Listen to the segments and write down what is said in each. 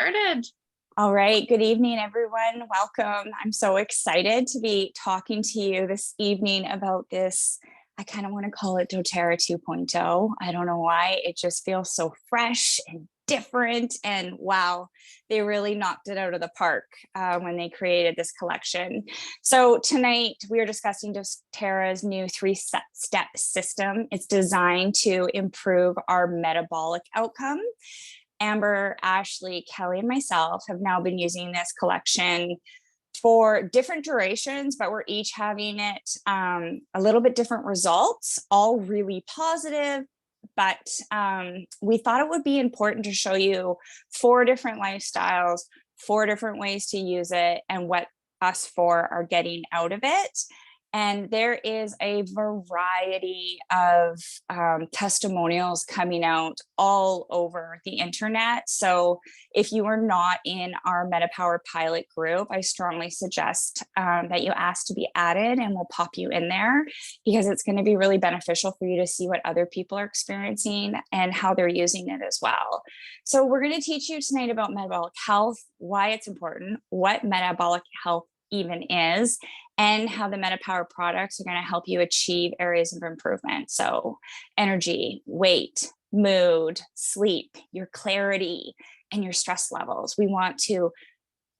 started. All right. Good evening, everyone. Welcome. I'm so excited to be talking to you this evening about this. I kind of want to call it doTERRA 2.0. I don't know why. It just feels so fresh and different. And wow, they really knocked it out of the park when they created this collection. So tonight we are discussing doTERRA's new three-step system. It's designed to improve our metabolic outcome. Amber, Ashley, Kelly, and myself have now been using this collection for different durations, but we're each having it a little bit different results, all really positive. But we thought it would be important to show you 4 different lifestyles, 4 different ways to use it, and what us 4 are getting out of it. And there is a variety of testimonials coming out all over the internet. So if you are not in our MetaPower pilot group, I strongly suggest that you ask to be added, and we'll pop you in there because it's going to be really beneficial for you to see what other people are experiencing and how they're using it as well. So we're going to teach you tonight about metabolic health, why it's important, what metabolic health even is, and how the MetaPower products are going to help you achieve areas of improvement. So energy, weight, mood, sleep, your clarity, and your stress levels. We want to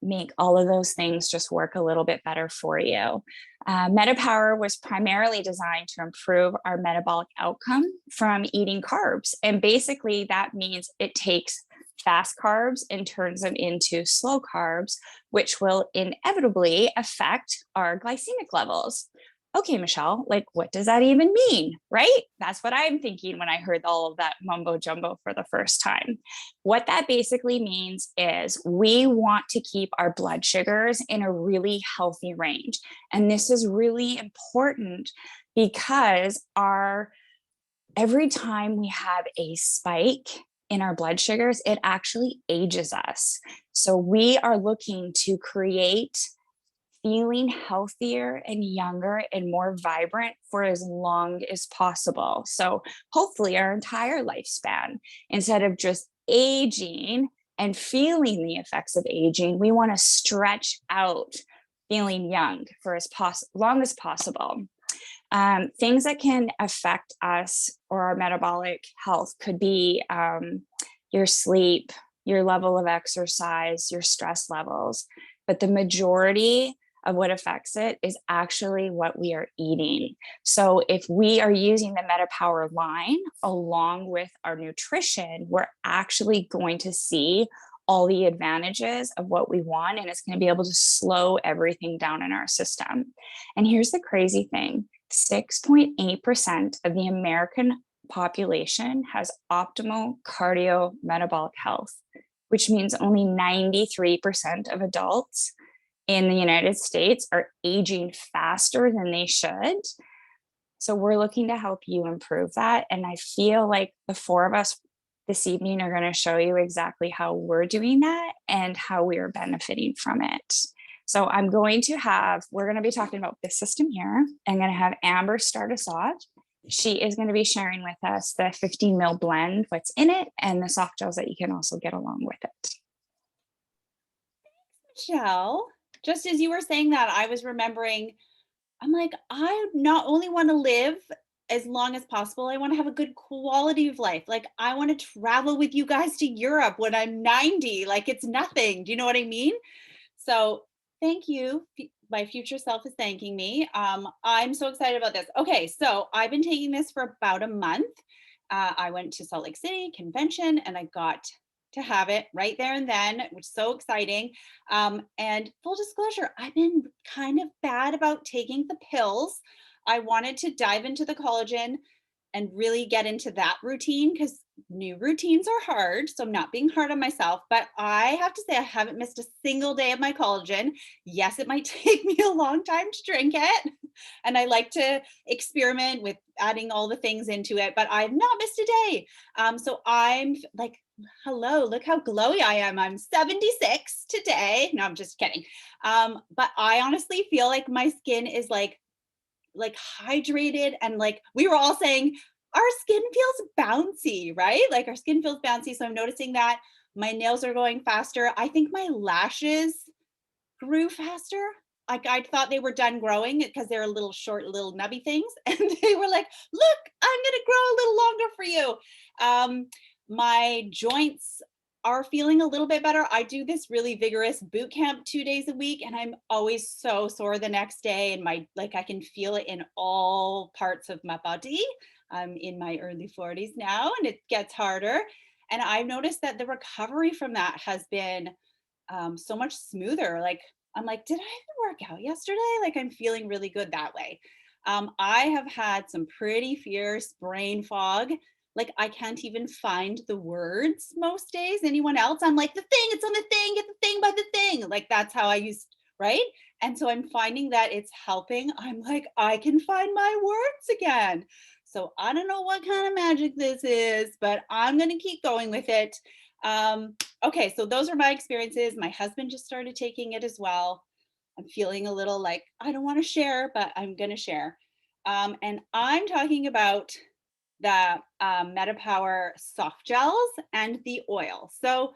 make all of those things just work a little bit better for you. MetaPower was primarily designed to improve our metabolic outcome from eating carbs. And basically that means it takes fast carbs and turns them into slow carbs, which will inevitably affect our glycemic levels. Okay, Michelle, like what does that even mean, right? That's what I'm thinking when I heard all of that mumbo jumbo for the first time. What that basically means is we want to keep our blood sugars in a really healthy range. And this is really important because every time we have a spike in our blood sugars, it actually ages us. So we are looking to create feeling healthier and younger and more vibrant for as long as possible. So hopefully our entire lifespan, instead of just aging and feeling the effects of aging, we want to stretch out feeling young for as long as possible. Things that can affect us or our metabolic health could be your sleep, your level of exercise, your stress levels. But the majority of what affects it is actually what we are eating. So if we are using the MetaPower line along with our nutrition, we're actually going to see all the advantages of what we want, and it's going to be able to slow everything down in our system. And here's the crazy thing. 6.8% of the American population has optimal cardiometabolic health, which means only 93% of adults in the United States are aging faster than they should. So we're looking to help you improve that. And I feel like the 4 of us this evening are going to show you exactly how we're doing that and how we are benefiting from it. So we're going to be talking about this system here. I'm going to have Amber start us off. She is going to be sharing with us the 15 ml blend, what's in it, and the soft gels that you can also get along with it. Michelle, just as you were saying that, I was remembering, I'm like, I not only want to live as long as possible, I want to have a good quality of life. Like I want to travel with you guys to Europe when I'm 90, like it's nothing. Do you know what I mean? So thank you. My future self is thanking me. I'm so excited about this. Okay, so I've been taking this for about a month. I went to Salt Lake City convention and I got to have it right there and then, which is so exciting. And full disclosure, I've been kind of bad about taking the pills. I wanted to dive into the collagen and really get into that routine because new routines are hard. So I'm not being hard on myself, but I have to say I haven't missed a single day of my collagen. Yes, it might take me a long time to drink it. And I like to experiment with adding all the things into it, but I've not missed a day. So I'm like, hello, look how glowy I am. I'm 76 today. No, I'm just kidding. But I honestly feel like my skin is like hydrated, and like we were all saying, our skin feels bouncy, right? Like our skin feels bouncy. So I'm noticing that My nails are going faster. I think my lashes grew faster. Like I thought they were done growing because they're a little short, little nubby things. And they were like, look, I'm going to grow a little longer for you. My joints are feeling a little bit better. I do this really vigorous boot camp 2 days a week, and I'm always so sore the next day. And like I can feel it in all parts of my body. I'm in my early 40s now, and it gets harder. And I've noticed that the recovery from that has been so much smoother. Like I'm like, did I even work out yesterday? Like I'm feeling really good that way. I have had some pretty fierce brain fog. Like I can't even find the words most days. Anyone else? I'm like, the thing, it's on the thing, get the thing by the thing. Like that's how I used, right? And so I'm finding that it's helping. I'm like, I can find my words again. So I don't know what kind of magic this is, but I'm going to keep going with it. Okay, so those are my experiences. My husband just started taking it as well. I'm feeling a little like I don't want to share, but I'm going to share. And I'm talking about the MetaPower soft gels and the oil. So,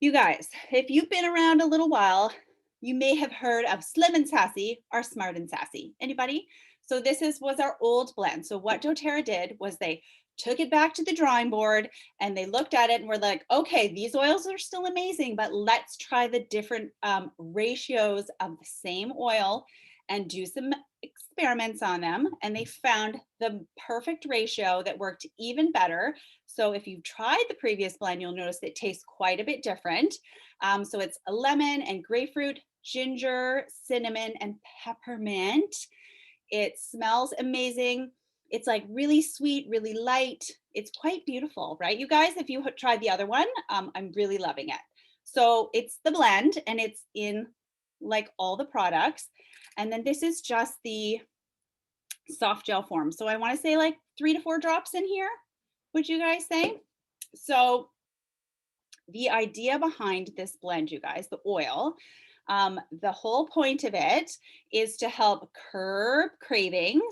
you guys, if you've been around a little while, you may have heard of Slim and Sassy or Smart and Sassy. Anybody? So this was our old blend. So what doTERRA did was they took it back to the drawing board and they looked at it and were like, okay, these oils are still amazing, but let's try the different ratios of the same oil and do some experiments on them. And they found the perfect ratio that worked even better. So if you've tried the previous blend, you'll notice it tastes quite a bit different. So it's a lemon and grapefruit, ginger, cinnamon, and peppermint. It smells amazing. It's like really sweet, really light. It's quite beautiful, right? You guys, if you tried the other one, I'm really loving it. So it's the blend and it's in like all the products. And then this is just the soft gel form. So I want to say like 3 to 4 drops in here. Would you guys say? So the idea behind this blend, you guys, the oil, the whole point of it is to help curb cravings,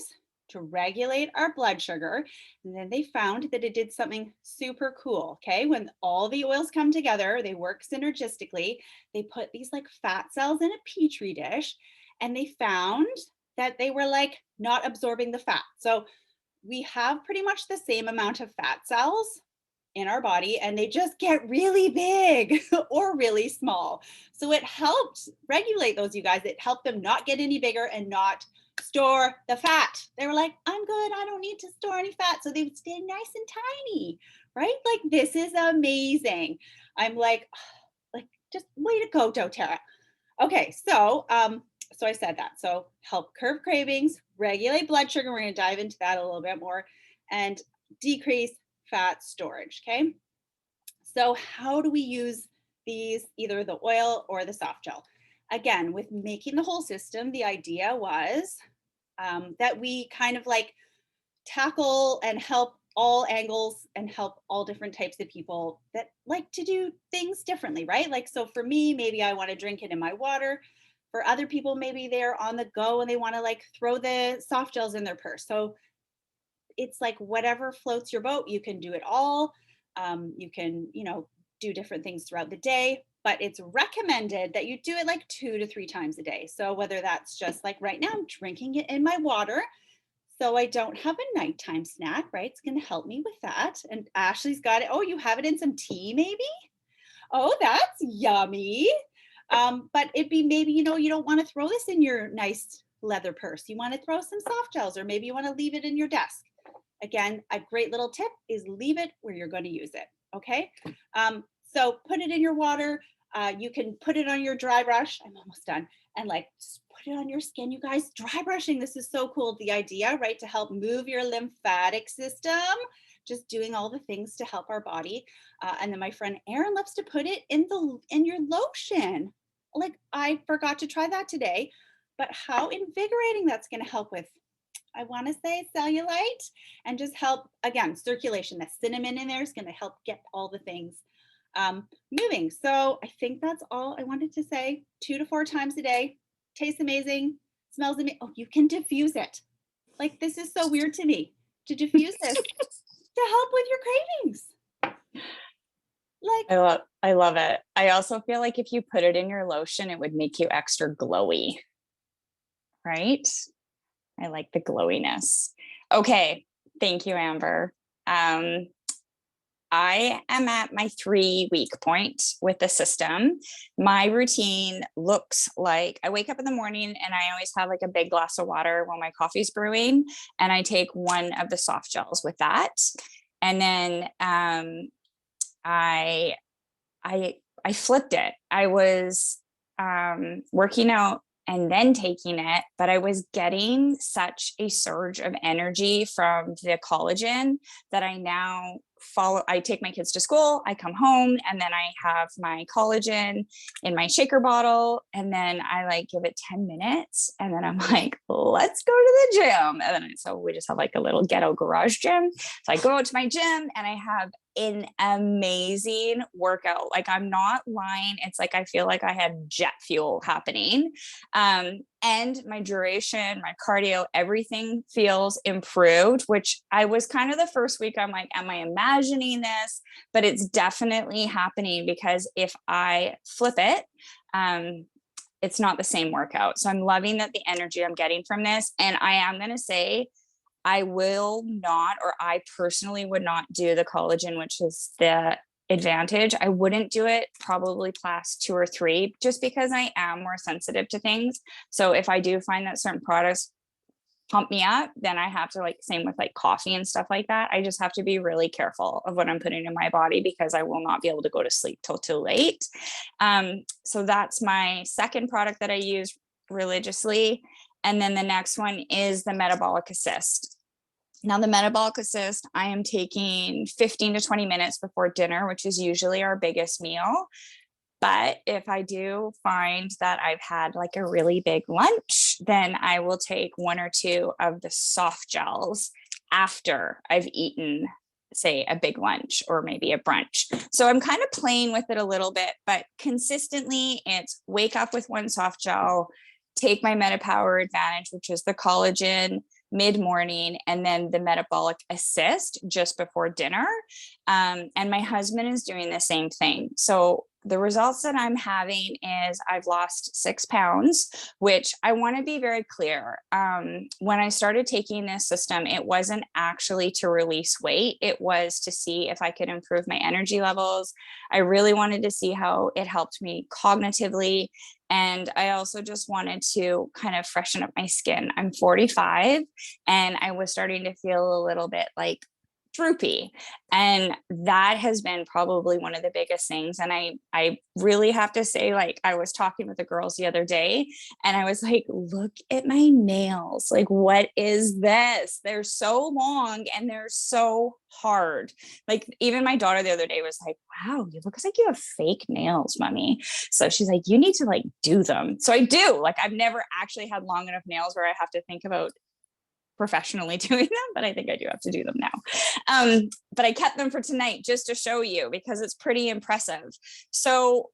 to regulate our blood sugar. And then they found that it did something super cool. Okay. When all the oils come together, they work synergistically. They put these like fat cells in a petri dish and they found that they were like not absorbing the fat. So we have pretty much the same amount of fat cells in our body and they just get really big or really small. So it helped regulate those, you guys. It helped them not get any bigger and not store the fat. They were like, I'm good. I don't need to store any fat. So they would stay nice and tiny, right? Like this is amazing. I'm like just way to go, doTERRA. Okay, so I said that. So help curb cravings, regulate blood sugar. We're going to dive into that a little bit more, and decrease fat storage. Okay. So how do we use these, either the oil or the soft gel? Again, with making the whole system, the idea was that we kind of like tackle and help all angles and help all different types of people that like to do things differently, right? Like, so for me, maybe I want to drink it in my water. For other people, maybe they're on the go and they want to like throw the soft gels in their purse. So it's like whatever floats your boat, you can do it all. You can, do different things throughout the day, but it's recommended that you do it like 2 to 3 times a day. So whether that's just like right now, I'm drinking it in my water so I don't have a nighttime snack, right? It's going to help me with that. And Ashley's got it. Oh, you have it in some tea, maybe? Oh, that's yummy. But it'd be maybe, you don't want to throw this in your nice leather purse. You want to throw some soft gels, or maybe you want to leave it in your desk. Again, a great little tip is leave it where you're going to use it. Okay. So put it in your water. You can put it on your dry brush. I'm almost done. And like just put it on your skin, you guys. Dry brushing, this is so cool. The idea, right, to help move your lymphatic system, just doing all the things to help our body. And then my friend Erin loves to put it in your lotion. Like I forgot to try that today, but how invigorating that's going to help with, I want to say, cellulite, and just help, again, circulation. That cinnamon in there is going to help get all the things moving. So I think that's all I wanted to say. 2 to 4 times a day. Tastes amazing. Smells amazing. Oh, you can diffuse it. Like this is so weird to me, to diffuse this to help with your cravings. Like, I love it. I also feel like if you put it in your lotion, it would make you extra glowy, right? I like the glowiness. Okay. Thank you, Amber. Um, I am at my 3 week point with the system. My routine looks like I wake up in the morning and I always have like a big glass of water while my coffee's brewing. And I take one of the soft gels with that. And then I I flipped it. I was working out and then taking it, but I was getting such a surge of energy from the collagen that I now follow. I take my kids to school, I come home, and then I have my collagen in my shaker bottle, and then I like give it 10 minutes, and then I'm like, let's go to the gym. And then so we just have like a little ghetto garage gym. So I go out to my gym and I have an amazing workout. Like, I'm not lying. It's like I feel like I had jet fuel happening. And my duration, my cardio, everything feels improved, which I was kind of the first week. I'm like, am I imagining this? But it's definitely happening because if I flip it, it's not the same workout. So I'm loving that the energy I'm getting from this. And I am going to say, I will not, or I personally would not do the collagen, which is the advantage. I wouldn't do it probably class 2 or 3, just because I am more sensitive to things. So if I do find that certain products pump me up, then I have to, like, same with like coffee and stuff like that. I just have to be really careful of what I'm putting in my body because I will not be able to go to sleep till too late. So that's my second product that I use religiously. And then the next one is the Metabolic Assist. Now, the Metabolic Assist, I am taking 15 to 20 minutes before dinner, which is usually our biggest meal. But if I do find that I've had like a really big lunch, then I will take 1 or 2 of the soft gels after I've eaten, say, a big lunch or maybe a brunch. So I'm kind of playing with it a little bit, but consistently it's wake up with one soft gel, take my MetaPower Advantage, which is the collagen, mid-morning, and then the Metabolic Assist just before dinner. And my husband is doing the same thing. So the results that I'm having is I've lost 6 pounds, which I want to be very clear. When I started taking this system, it wasn't actually to release weight. It was to see if I could improve my energy levels. I really wanted to see how it helped me cognitively. And I also just wanted to kind of freshen up my skin. I'm 45 and I was starting to feel a little bit like droopy, and that has been probably one of the biggest things. And I really have to say, like, I was talking with the girls the other day and I was like, look at my nails, like, what is this? They're so long and they're so hard. Like, even my daughter the other day was like, wow, you look like you have fake nails, mommy. So she's like, you need to like do them. So I do. Like, I've never actually had long enough nails where I have to think about professionally doing them, but I think I do have to do them now. But I kept them for tonight just to show you because it's pretty impressive. So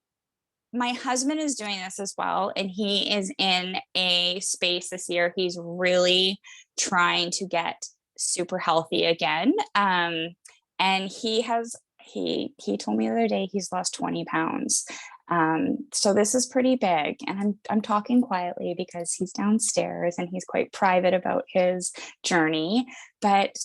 my husband is doing this as well, and he is in a space this year. He's really trying to get super healthy again. And he told me the other day he's lost 20 pounds. So this is pretty big, and I'm talking quietly because he's downstairs and he's quite private about his journey. But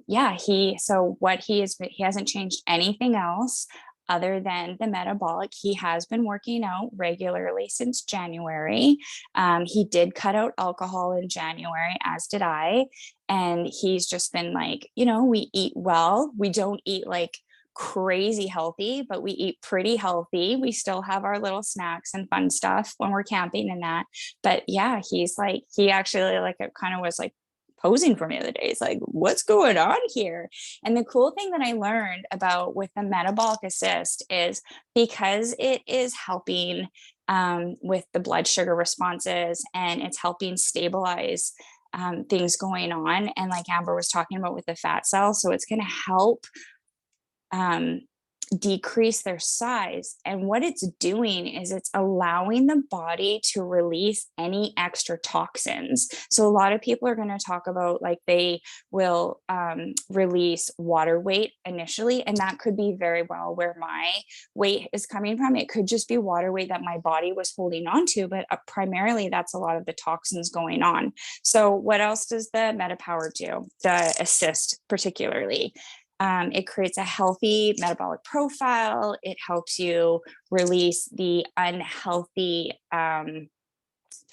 yeah, he hasn't changed anything else other than the metabolic. He has been working out regularly since January. He did cut out alcohol in January, as did I. And he's just been like, we eat well. We don't eat like crazy healthy, but we eat pretty healthy. We still have our little snacks and fun stuff when we're camping and that. But yeah, he actually, like, it kind of was like posing for me the other day. It's like, what's going on here? And the cool thing that I learned about with the Metabolic Assist is because it is helping with the blood sugar responses, and it's helping stabilize things going on. And like Amber was talking about with the fat cell, so it's going to help decrease their size. And what it's doing is it's allowing the body to release any extra toxins. So a lot of people are going to talk about like they will release water weight initially, and that could be very well where my weight is coming from. It could just be water weight that my body was holding on to, but primarily that's a lot of the toxins going on. So what else does the MetaPower do? The assist particularly. It creates a healthy metabolic profile. It helps you release the unhealthy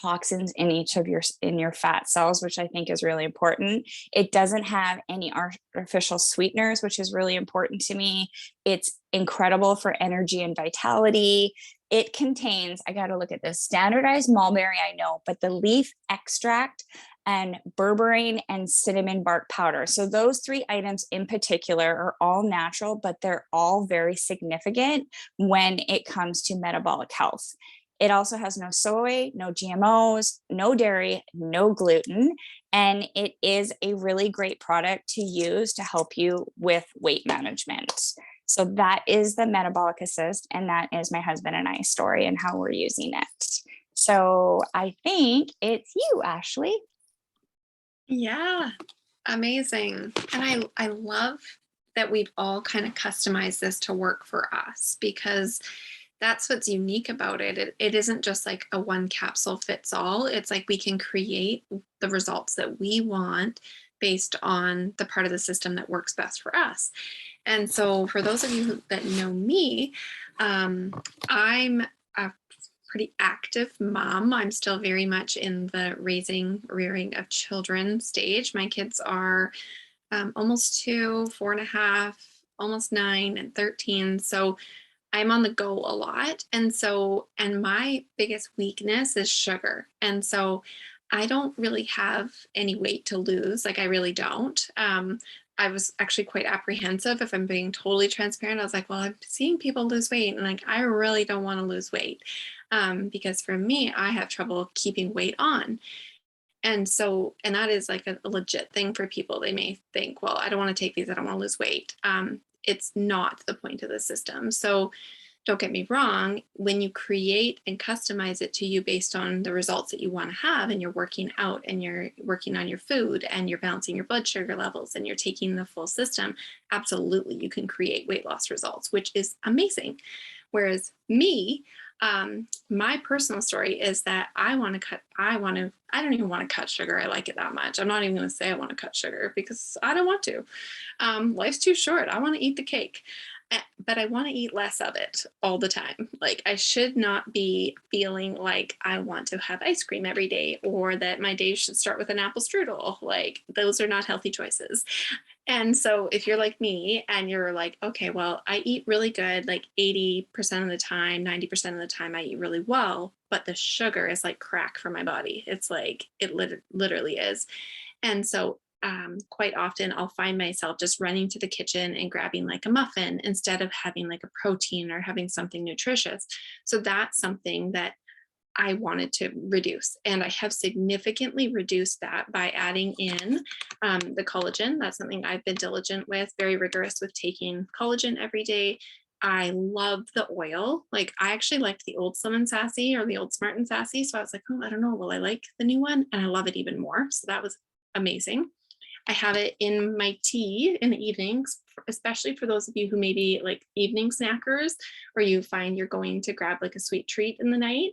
toxins in each of your fat cells, which I think is really important. It doesn't have any artificial sweeteners, which is really important to me. It's incredible for energy and vitality. It contains, I got to look at this, standardized mulberry, I know, but the leaf extract and berberine and cinnamon bark powder. So those three items in particular are all natural, but they're all very significant when it comes to metabolic health. It also has no soy, no GMOs, no dairy, no gluten, and it is a really great product to use to help you with weight management. So that is the Metabolic Assist, and that is my husband and I's story and how we're using it. So I think it's you, Ashley. Yeah, amazing. And I love that we've all kind of customized this to work for us, because that's what's unique about it. It isn't just like a one capsule fits all. It's like we can create the results that we want based on the part of the system that works best for us. And so for those of you that know me, I'm a pretty active mom. I'm still very much in the rearing of children stage. My kids are almost 2, 4.5, almost 9, and 13. So I'm on the go a lot. And my biggest weakness is sugar. And so I don't really have any weight to lose. Like I really don't. I was actually quite apprehensive, if I'm being totally transparent. I was like, well, I'm seeing people lose weight, and like, I really don't want to lose weight. Because for me, I have trouble keeping weight on. And that is like a legit thing for people. They may think, well, I don't want to take these, I don't want to lose weight. It's not the point of the system. So don't get me wrong, when you create and customize it to you based on the results that you want to have, and you're working out and you're working on your food and you're balancing your blood sugar levels and you're taking the full system, absolutely you can create weight loss results, which is amazing. Whereas me, my personal story is that I don't even want to cut sugar. I like it that much. I'm not even going to say I want to cut sugar because I don't want to. Life's too short. I want to eat the cake, but I want to eat less of it all the time. Like I should not be feeling like I want to have ice cream every day, or that my day should start with an apple strudel. Like those are not healthy choices. And so if you're like me and you're like, okay, well, I eat really good, like 80% of the time, 90% of the time I eat really well, but the sugar is like crack for my body. It's like, it literally is. And so quite often I'll find myself just running to the kitchen and grabbing like a muffin instead of having like a protein or having something nutritious. So that's something that I wanted to reduce. And I have significantly reduced that by adding in the collagen. That's something I've been diligent with, very rigorous with taking collagen every day. I love the oil. Like I actually liked the old Slim and Sassy or the old Smart and Sassy. So I was like, oh, I don't know. Will I like the new one? And I love it even more. So that was amazing. I have it in my tea in the evenings, especially for those of you who maybe like evening snackers, or you find you're going to grab like a sweet treat in the night.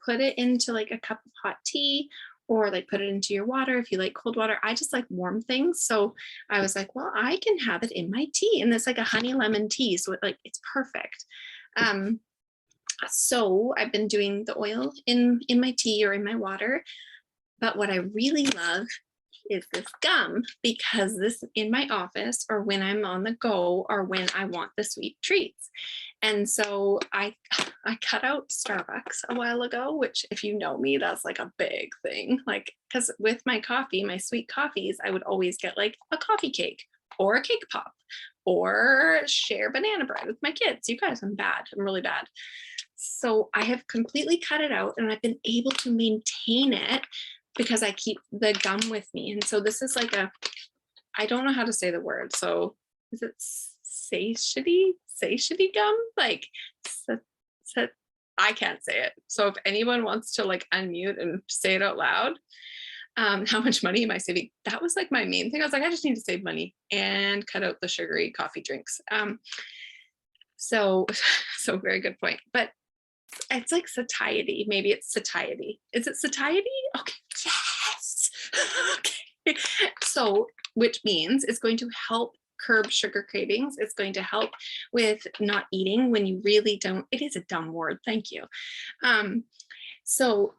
Put it into like a cup of hot tea, or like put it into your water if you like cold water. I just like warm things. So I was like, well, I can have it in my tea. And it's like a honey lemon tea. So it's perfect. So I've been doing the oil in my tea or in my water. But what I really love is this gum, because this in my office or when I'm on the go or when I want the sweet treats. And so I cut out Starbucks a while ago, which if you know me, that's like a big thing. Like, because with my coffee, my sweet coffees, I would always get like a coffee cake or a cake pop or share banana bread with my kids. You guys, I'm bad. I'm really bad. So I have completely cut it out, and I've been able to maintain it because I keep the gum with me. And so this is like I don't know how to say the word. So is it satiety gum, like sa- sa- I can't say it. So if anyone wants to like unmute and say it out loud, how much money am I saving? That was like my main thing. I was like, I just need to save money and cut out the sugary coffee drinks. So so very good point. But it's like satiety. Maybe it's satiety. Is it satiety? Okay. Yes. Okay. So, which means it's going to help curb sugar cravings. It's going to help with not eating when you really don't. It is a dumb word. Thank you. So,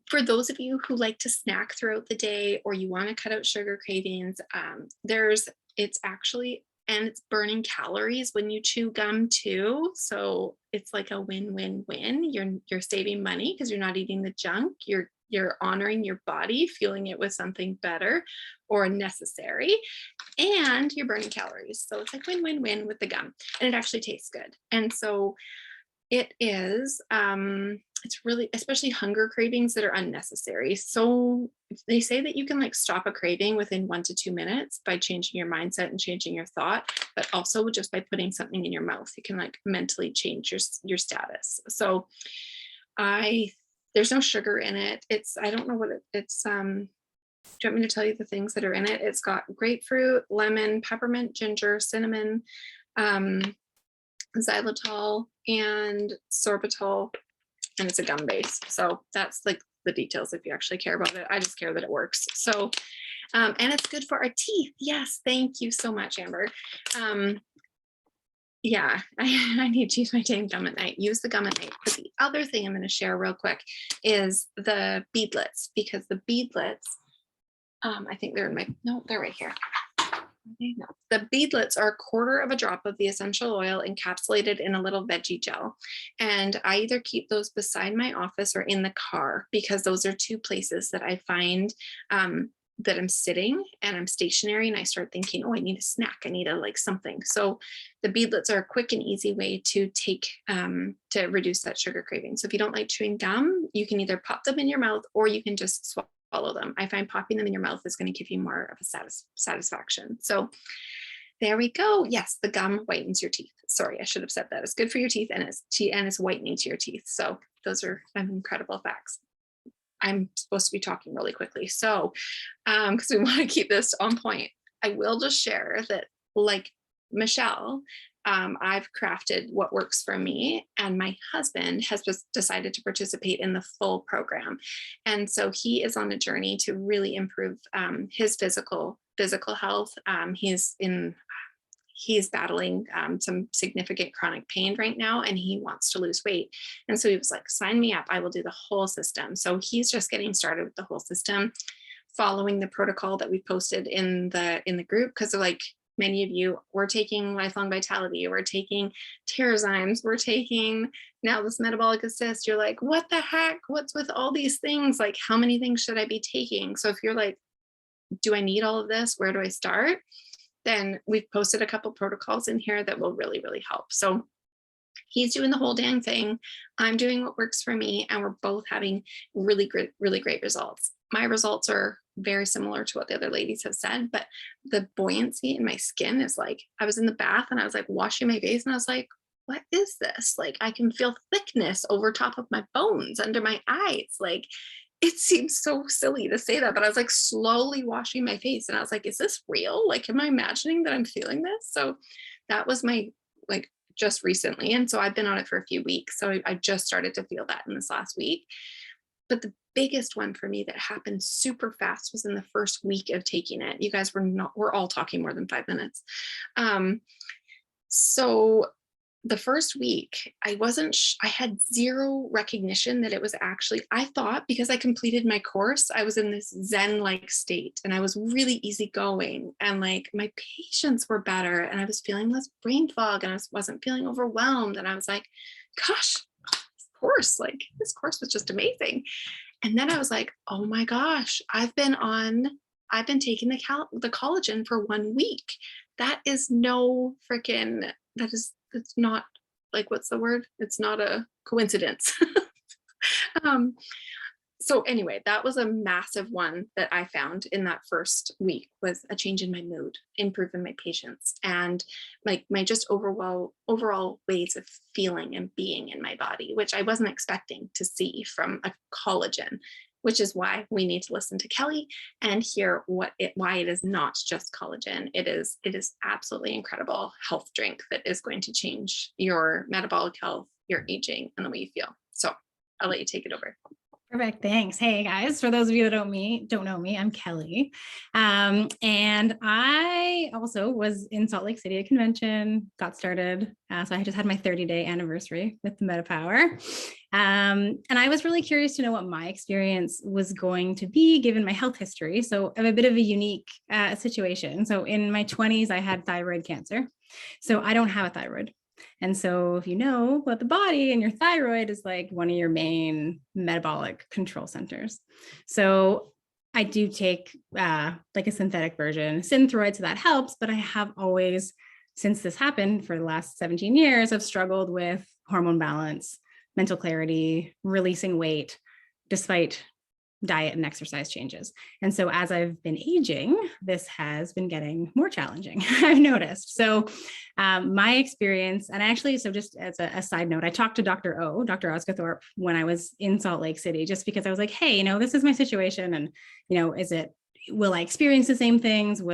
for those of you who like to snack throughout the day or you want to cut out sugar cravings, it's actually, and it's burning calories when you chew gum too. So it's like a win-win-win. You're saving money because you're not eating the junk. You're honoring your body, fueling it with something better or necessary, and you're burning calories. So it's like win-win-win with the gum, and it actually tastes good. And so it is, it's really, especially hunger cravings that are unnecessary. So they say that you can like stop a craving within 1 to 2 minutes by changing your mindset and changing your thought, but also just by putting something in your mouth, you can like mentally change your status. So there's no sugar in it. I don't know what it's, do you want me to tell you the things that are in it? It's got grapefruit, lemon, peppermint, ginger, cinnamon, um, xylitol, and sorbitol, and it's a gum base. So that's like the details if you actually care about it. I just care that it works. So, and it's good for our teeth. Yes, thank you so much, Amber. Yeah, I need to use my dang gum at night. Use the gum at night. But the other thing I'm going to share real quick is the beadlets, because the beadlets, I think they're in they're right here. No. The beadlets are 1/4 of a drop of the essential oil encapsulated in a little veggie gel. And I either keep those beside my office or in the car, because those are two places that I find that I'm sitting and I'm stationary and I start thinking, oh, I need a snack. I need a like something. So the beadlets are a quick and easy way to take to reduce that sugar craving. So if you don't like chewing gum, you can either pop them in your mouth or you can just swallow them. I find popping them in your mouth is going to give you more of a satisfaction. So there we go. Yes, the gum whitens your teeth. Sorry, I should have said that. It's good for your teeth and it's whitening to your teeth. So those are incredible facts. I'm supposed to be talking really quickly. So, because we want to keep this on point, I will just share that, like Michelle, I've crafted what works for me, and my husband has just decided to participate in the full program. And so he is on a journey to really improve his physical health. He's battling some significant chronic pain right now, and he wants to lose weight. And so he was like, sign me up. I will do the whole system. So he's just getting started with the whole system, following the protocol that we posted in the group. Because like many of you, we're taking Lifelong Vitality, we're taking Terrazymes, we're taking now this Metabolic Assist. You're like, what the heck? What's with all these things? Like, how many things should I be taking? So if you're like, do I need all of this? Where do I start? Then we've posted a couple protocols in here that will really, really help. So he's doing the whole dang thing. I'm doing what works for me, and we're both having really great results. My results are very similar to what the other ladies have said, but the buoyancy in my skin is like, I was in the bath and I was like washing my face and I was like, what is this? Like, I can feel thickness over top of my bones, under my eyes. Like, it seems so silly to say that, but I was like slowly washing my face and I was like, is this real? Like, am I imagining that I'm feeling this? So that was my, like, just recently. And so I've been on it for a few weeks. So I just started to feel that in this last week. But the biggest one for me that happened super fast was in the first week of taking it. You guys we're all talking more than 5 minutes. So the first week, I had zero recognition that it was actually, I thought because I completed my course, I was in this Zen-like state and I was really easygoing and like my patients were better and I was feeling less brain fog and I wasn't feeling overwhelmed. And I was like, gosh, this course was just amazing. And then I was like, oh my gosh, I've been taking the collagen for 1 week. That is no freaking, it's not like, what's the word? It's not a coincidence. So anyway, that was a massive one that I found in that first week, was a change in my mood, improve in my patience, and like my just overall ways of feeling and being in my body, which I wasn't expecting to see from a collagen, which is why we need to listen to Kelly and hear why it is not just collagen. It is absolutely incredible health drink that is going to change your metabolic health, your aging, and the way you feel. So I'll let you take it over. Perfect. Thanks. Hey guys, for those of you that don't know me, I'm Kelly. And I also was in Salt Lake City at convention, got started. So I just had my 30-day anniversary with the MetaPower. And I was really curious to know what my experience was going to be given my health history. So I have a bit of a unique situation. So in my 20s, I had thyroid cancer. So I don't have a thyroid. And so if you know about the body, and your thyroid is like one of your main metabolic control centers. So I do take like a synthetic version, Synthroid, so that helps. But I have always, since this happened for the last 17 years, I've struggled with hormone balance, mental clarity, releasing weight, despite diet and exercise changes. And so as I've been aging, this has been getting more challenging, I've noticed. So my experience, and actually, so just as a side note, I talked to Dr. Osgothorpe, when I was in Salt Lake City, just because I was like, hey, this is my situation. And, will I experience the same things? Is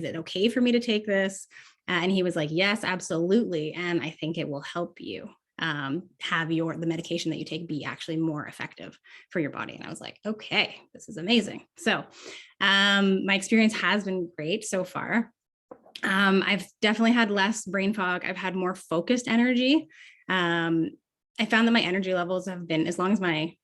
it okay for me to take this? And he was like, yes, absolutely. And I think it will help you have the medication that you take be actually more effective for your body. And I was like, okay, this is amazing. So my experience has been great so far. I've definitely had less brain fog. I've had more focused energy. I found that my energy levels have been, as long as my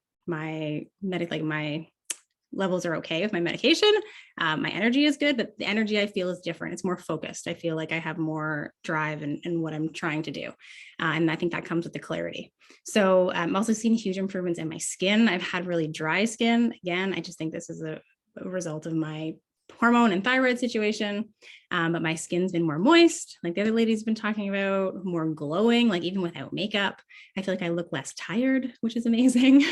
levels are okay with my medication, my energy is good, but the energy I feel is different. It's more focused. I feel like I have more drive in what I'm trying to do. And I think that comes with the clarity. So I'm also seeing huge improvements in my skin. I've had really dry skin. Again, I just think this is a result of my hormone and thyroid situation. But my skin's been more moist, like the other lady's been talking about, more glowing, like even without makeup. I feel like I look less tired, which is amazing.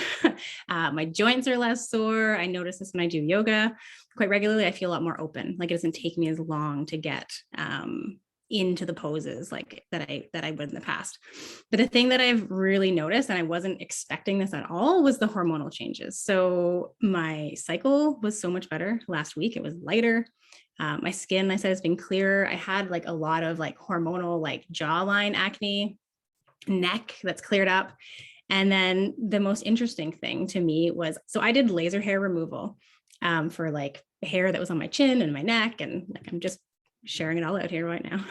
My joints are less sore. I notice this when I do yoga quite regularly. I feel a lot more open. Like it doesn't take me as long to get into the poses like that I would in the past. But the thing that I've really noticed, and I wasn't expecting this at all, was the hormonal changes. So my cycle was so much better last week. It was lighter. My skin, I said, has been clearer. I had like a lot of like hormonal, like jawline acne, neck that's cleared up. And then the most interesting thing to me was, so I did laser hair removal for like hair that was on my chin and my neck. And like, I'm just sharing it all out here right now.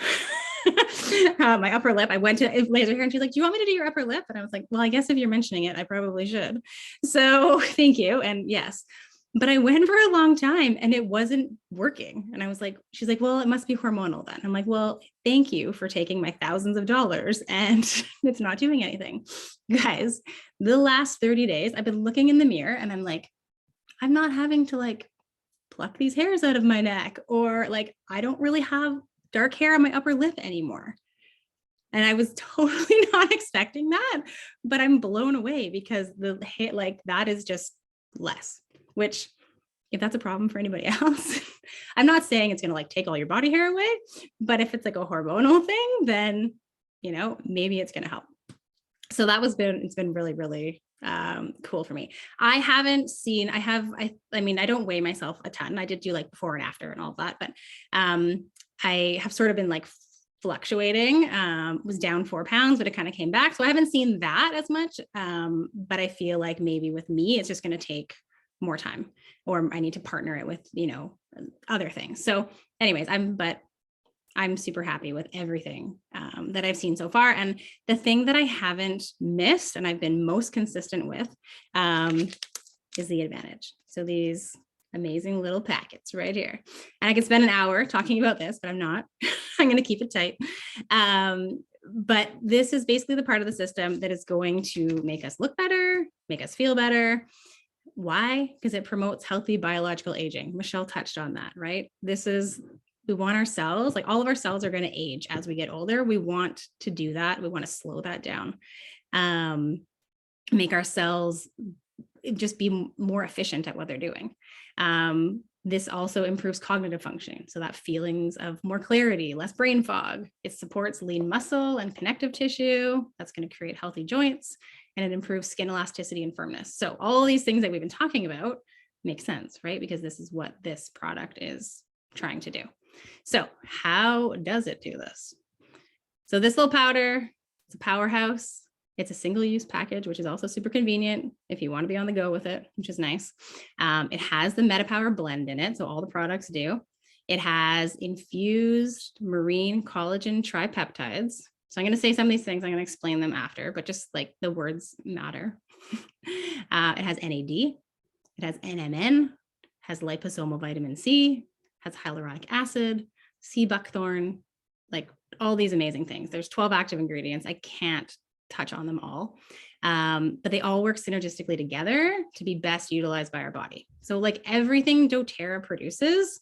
My upper lip, I went to laser hair and she's like, do you want me to do your upper lip? And I was like, well, I guess if you're mentioning it, I probably should. So thank you. And yes, but I went for a long time and it wasn't working. And I was like, she's like, well, it must be hormonal then. I'm like, well, thank you for taking my thousands of dollars and it's not doing anything. Guys, the last 30 days, I've been looking in the mirror and I'm like, I'm not having to like pluck these hairs out of my neck, or like, I don't really have dark hair on my upper lip anymore. And I was totally not expecting that, but I'm blown away because the hair, like that is just less, which if that's a problem for anybody else, I'm not saying it's going to like take all your body hair away, but if it's like a hormonal thing, then, maybe it's going to help. So it's been really, really cool for me. I haven't seen, I don't weigh myself a ton. I did do like before and after and all of that, but I have sort of been like fluctuating, was down 4 pounds, but it kind of came back. So I haven't seen that as much. But I feel like maybe with me, it's just going to take more time, or I need to partner it with, other things. So anyways, I'm super happy with everything that I've seen so far. And the thing that I haven't missed and I've been most consistent with is the Advantage. So these amazing little packets right here. And I could spend an hour talking about this, but I'm not. I'm going to keep it tight. But this is basically the part of the system that is going to make us look better, make us feel better. Why? Because it promotes healthy biological aging. Michelle touched on that, right? We want our cells, like all of our cells are going to age as we get older. We want to do that. We want to slow that down, make our cells just be more efficient at what they're doing. This also improves cognitive functioning. So that feelings of more clarity, less brain fog. It supports lean muscle and connective tissue. That's going to create healthy joints, and it improves skin elasticity and firmness. So all these things that we've been talking about make sense, right? Because this is what this product is trying to do. So how does it do this? So this little powder, it's a powerhouse. It's a single-use package, which is also super convenient if you want to be on the go with it, which is nice. It has the MetaPower blend in it, so all the products do. It has infused marine collagen tripeptides. So I'm going to say some of these things, I'm going to explain them after, but just like the words matter. It has NAD, it has NMN, has liposomal vitamin C, has hyaluronic acid, sea buckthorn, like all these amazing things. There's 12 active ingredients. I can't touch on them all, but they all work synergistically together to be best utilized by our body. So like everything doTERRA produces,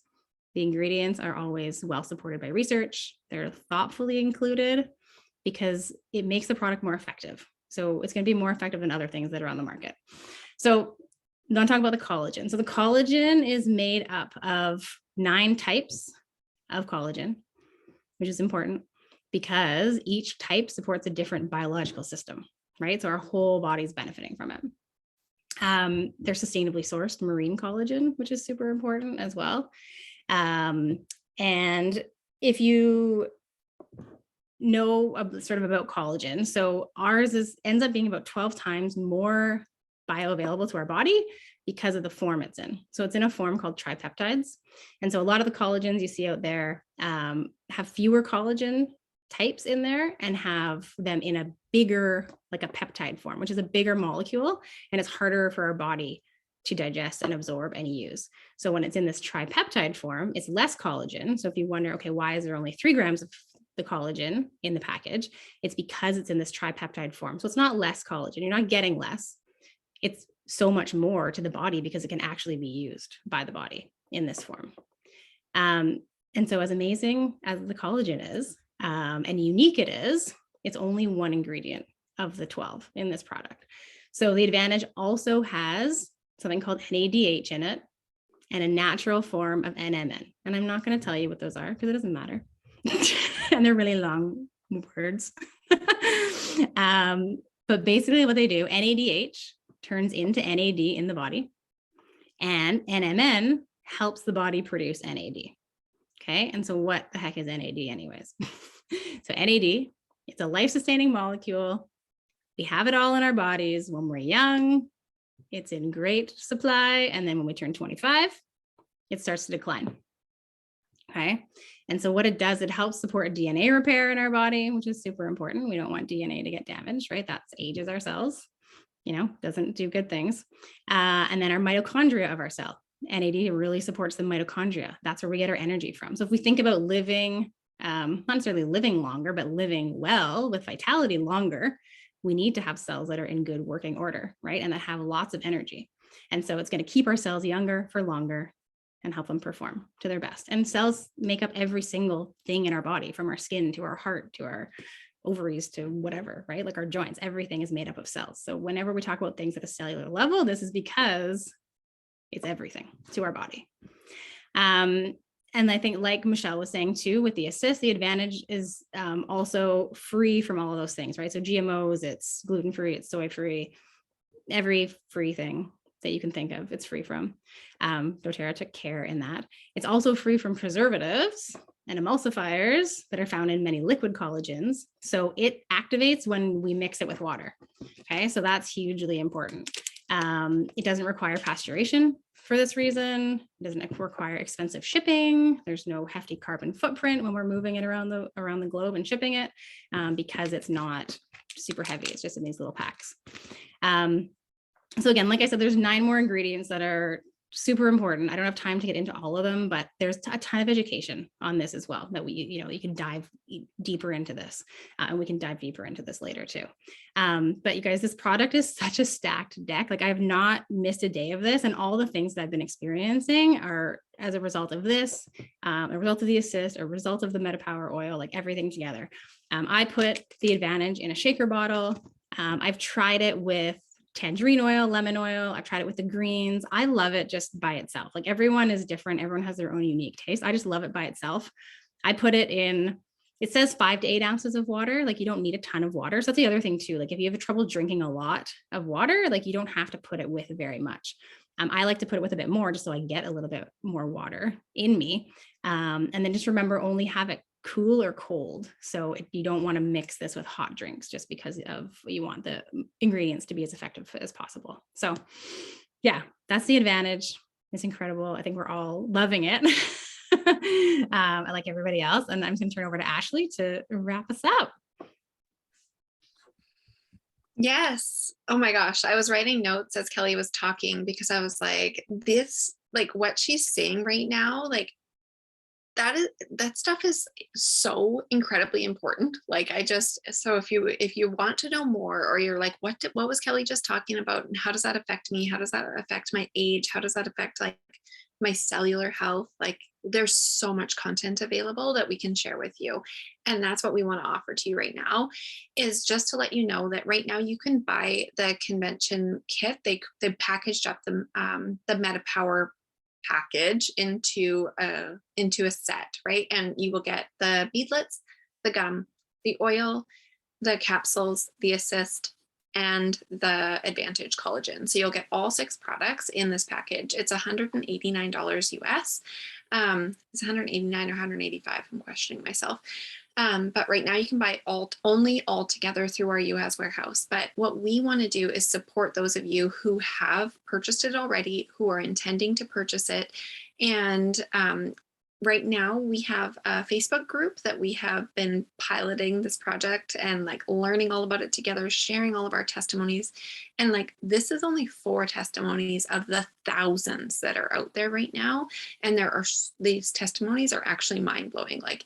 the ingredients are always well supported by research. They're thoughtfully included because it makes the product more effective. So it's going to be more effective than other things that are on the market. So I'm going to talk about the collagen. So the collagen is made up of 9 types of collagen, which is important because each type supports a different biological system, right? So our whole body is benefiting from it. They're sustainably sourced marine collagen, which is super important as well. And if you know sort of about collagen, so ours ends up being about 12 times more bioavailable to our body because of the form it's in. So it's in a form called tripeptides. And so a lot of the collagens you see out there have fewer collagen types in there and have them in a bigger, like a peptide form, which is a bigger molecule, and it's harder for our body to digest and absorb and use. So when it's in this tripeptide form, it's less collagen. So if you wonder, okay, why is there only 3 grams of the collagen in the package? It's because it's in this tripeptide form. So it's not less collagen. You're not getting less. It's so much more to the body because it can actually be used by the body in this form. And so as amazing as the collagen is, and unique it is, it's only one ingredient of the 12 in this product. So the Advantage also has something called NADH in it and a natural form of NMN. And I'm not going to tell you what those are because it doesn't matter. And they're really long words. But basically what they do, NADH turns into NAD in the body, and NMN helps the body produce NAD. Okay, and so what the heck is NAD anyways? So NAD, it's a life-sustaining molecule. We have it all in our bodies when we're young. It's in great supply. And then when we turn 25, it starts to decline. Okay, and so what it does, it helps support DNA repair in our body, which is super important. We don't want DNA to get damaged, right? That ages our cells, doesn't do good things. And then our mitochondria of our cell. NAD really supports the mitochondria. That's where we get our energy from. So if we think about living, not necessarily living longer, but living well with vitality longer, we need to have cells that are in good working order, right? And that have lots of energy. And so it's going to keep our cells younger for longer and help them perform to their best. And cells make up every single thing in our body, from our skin to our heart to our ovaries to whatever, right? Like our joints, everything is made up of cells. So whenever we talk about things at a cellular level, this is because it's everything to our body. And I think, like Michelle was saying too, with the Assist, the Advantage is also free from all of those things, right? So GMOs, it's gluten-free, it's soy-free, every free thing that you can think of, it's free from. doTERRA took care in that. It's also free from preservatives and emulsifiers that are found in many liquid collagens. So it activates when we mix it with water. Okay, so that's hugely important. It doesn't require pasteurization for this reason. It doesn't require expensive shipping. There's no hefty carbon footprint when we're moving it around the globe and shipping it, because it's not super heavy. It's just in these little packs. So again, like I said, there's 9 more ingredients that are super important. I don't have time to get into all of them, but there's a ton of education on this as well that you can dive deeper into this, and we can dive deeper into this later too. But you guys, this product is such a stacked deck. Like, I have not missed a day of this, and all the things that I've been experiencing are as a result of this, a result of the Assist, a result of the MetaPower oil, like everything together. I put the Advantage in a shaker bottle. I've tried it with tangerine oil, lemon oil. I've tried it with the greens. I love it just by itself. Like everyone is different. Everyone has their own unique taste. I just love it by itself. I put it in, it says 5 to 8 ounces of water. Like you don't need a ton of water. So that's the other thing too. Like if you have trouble drinking a lot of water, like you don't have to put it with very much. I like to put it with a bit more just so I get a little bit more water in me. And then just remember, only have it cool or cold. So you don't want to mix this with hot drinks just because of you want the ingredients to be as effective as possible. So yeah, that's the advantage. It's incredible. I think we're all loving it. Like everybody else. And I'm just going to turn over to Ashley to wrap us up. Yes. Oh my gosh. I was writing notes as Kelly was talking because I was like, this, like what she's saying right now, like that stuff is so incredibly important. Like so if you want to know more, or you're like, what was Kelly just talking about? And how does that affect me? How does that affect my age? How does that affect like my cellular health? Like there's so much content available that we can share with you. And that's what we want to offer to you right now, is just to let you know that right now you can buy the convention kit. They packaged up the MetaPower package into a set, right? And you will get the beadlets, the gum, the oil, the capsules, the assist, and the Advantage collagen. So you'll get all 6 products in this package. It's $189 US. It's 189 or 185. I'm questioning myself. But right now you can buy only all together through our US warehouse. But what we want to do is support those of you who have purchased it already, who are intending to purchase it. And right now we have a Facebook group that we have been piloting this project and like learning all about it together, sharing all of our testimonies. And like, this is only 4 testimonies of the thousands that are out there right now. And these testimonies are actually mind blowing. Like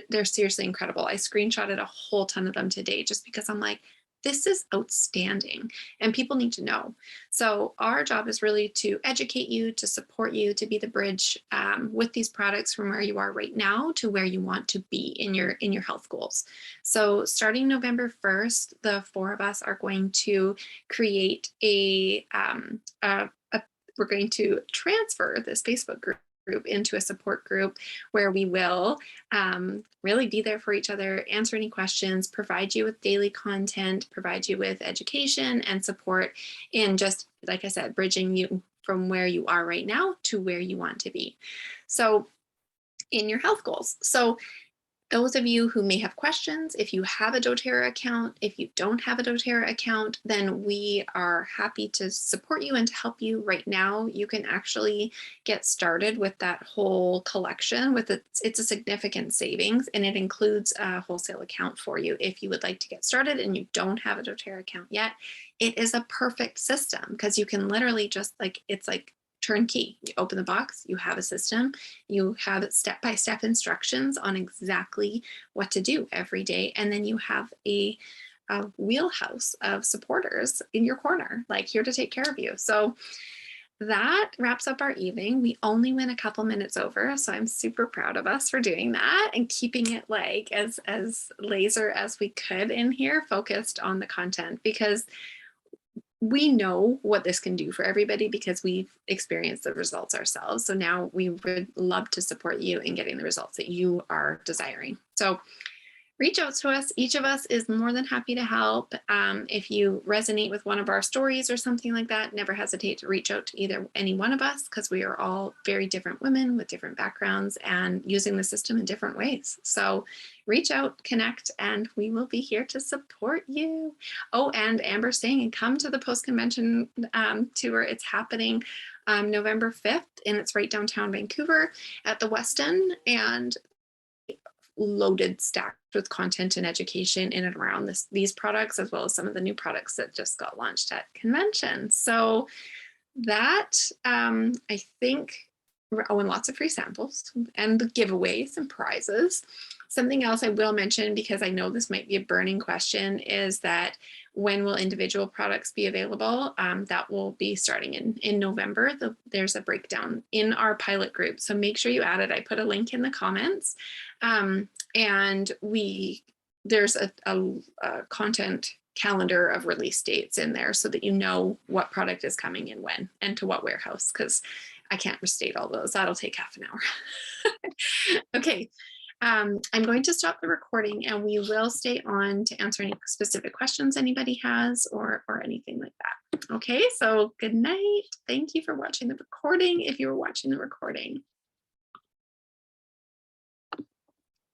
they're seriously incredible. I screenshotted a whole ton of them today just because I'm like, this is outstanding and people need to know. So our job is really to educate you, to support you, to be the bridge with these products from where you are right now to where you want to be in your health goals. So starting November 1st, the 4 of us are going to create we're going to transfer this Facebook group into a support group where we will really be there for each other, answer any questions, provide you with daily content, provide you with education and support in just, like I said, bridging you from where you are right now to where you want to be. So in your health goals. So those of you who may have questions, if you have a doTERRA account, if you don't have a doTERRA account, then we are happy to support you and to help you right now. You can actually get started with that whole collection with it's a significant savings, and it includes a wholesale account for you. If you would like to get started and you don't have a doTERRA account yet, it is a perfect system because you can literally just it's like turnkey. You open the box, you have a system, you have step-by-step instructions on exactly what to do every day. And then you have a wheelhouse of supporters in your corner, like here to take care of you. So that wraps up our evening. We only went a couple minutes over, so I'm super proud of us for doing that and keeping it like as laser as we could in here, focused on the content, because we know what this can do for everybody because we've experienced the results ourselves. So now we would love to support you in getting the results that you are desiring. So reach out to us. Each of us is more than happy to help. If you resonate with one of our stories or something like that, never hesitate to reach out to any one of us, because we are all very different women with different backgrounds and using the system in different ways. So reach out, connect, and we will be here to support you. Oh, and Amber's saying, and come to the post-convention tour. It's happening November 5th, and it's right downtown Vancouver at the Westin, and loaded, stacked with content and education in and around these products, as well as some of the new products that just got launched at convention. So that I think, and lots of free samples and the giveaways and prizes. Something else I will mention, because I know this might be a burning question, is that when will individual products be available? That will be starting in November. There's a breakdown in our pilot group, so make sure you add it. I put a link in the comments, and there's a content calendar of release dates in there so that you know what product is coming in when and to what warehouse, because I can't restate all those. That'll take half an hour. Okay. I'm going to stop the recording and we will stay on to answer any specific questions anybody has or anything like that. Okay, so good night. Thank you for watching the recording if you were watching the recording.